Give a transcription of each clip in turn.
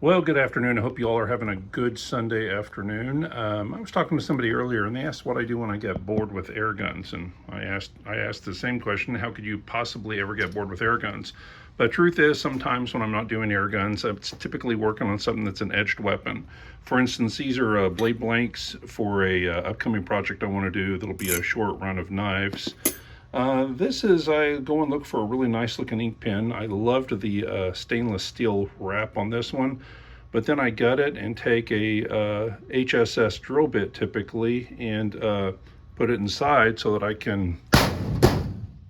Well, good afternoon. I hope you all are having a good Sunday afternoon. I was talking to somebody earlier and they asked what I do when I get bored with air guns. And I asked the same question: how could you possibly ever get bored with air guns? But truth is, sometimes when I'm not doing air guns, I'm typically working on something that's an edged weapon. For instance, these are blade blanks for a upcoming project I want to do. That'll be a short run of knives. This is, I go and look for a really nice looking ink pen. I loved the stainless steel wrap on this one, but then I gut it and take a HSS drill bit typically and put it inside so that I can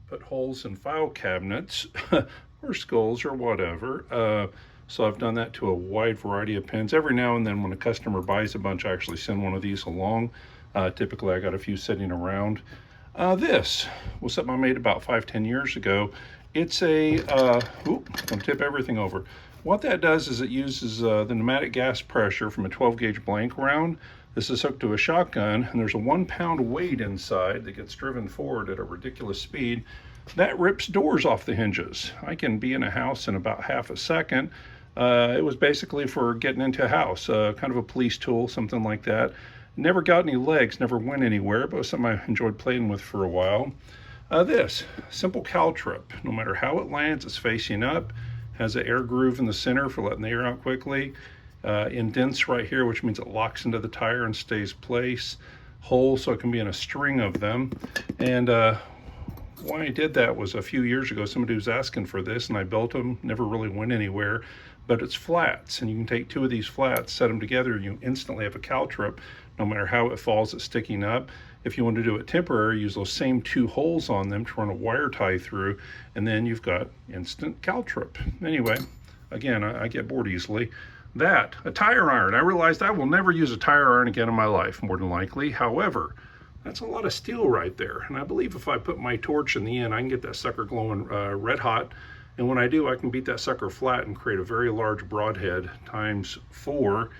put holes in file cabinets or skulls or whatever. So I've done that to a wide variety of pens. Every now and then when a customer buys a bunch, I actually send one of these along. Typically I got a few sitting around. This was something I made about 5-10 years ago. It's a, don't tip everything over. What that does is it uses the pneumatic gas pressure from a 12 gauge blank round. This is hooked to a shotgun, and there's a 1 pound weight inside that gets driven forward at a ridiculous speed. That rips doors off the hinges. I can be in a house in about half a second. It was basically for getting into a house, kind of a police tool, something like that. Never got any legs, never went anywhere, but it was something I enjoyed playing with for a while. This simple caltrip, no matter how it lands, it's facing up, has an air groove in the center for letting the air out quickly, indents right here, which means it locks into the tire and stays place, holes so it can be in a string of them. And why I did that was a few years ago, somebody was asking for this and I built them, never really went anywhere, but it's flats, and you can take 2 of these flats, set them together, and you instantly have a caltrip. No matter how it falls, it's sticking up. If you want to do it temporary, use those same 2 holes on them to run a wire tie through, and then you've got instant caltrip. Anyway, again, I get bored easily. That, a tire iron. I realized I will never use a tire iron again in my life, more than likely. However, that's a lot of steel right there. And I believe if I put my torch in the end, I can get that sucker glowing red hot. And when I do, I can beat that sucker flat and create a very large broadhead times 4.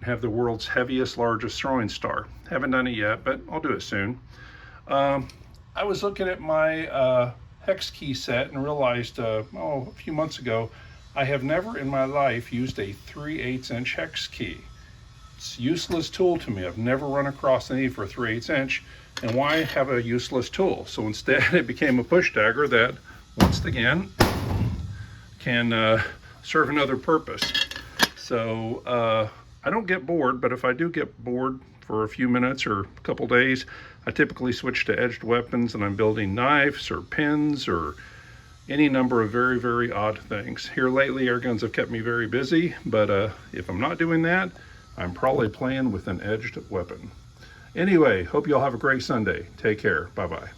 Have the world's heaviest, largest throwing star. Haven't done it yet, but I'll do it soon. I was looking at my hex key set and realized a few months ago, I have never in my life used a 3/8 inch hex key. It's a useless tool to me. I've never run across the need for a 3/8 inch, and why have a useless tool? So instead it became a push dagger that, once again, can serve another purpose. So I don't get bored, but if I do get bored for a few minutes or a couple days, I typically switch to edged weapons, and I'm building knives or pins or any number of very, very odd things. Here lately, air guns have kept me very busy, but if I'm not doing that, I'm probably playing with an edged weapon. Anyway, hope you all have a great Sunday. Take care. Bye-bye.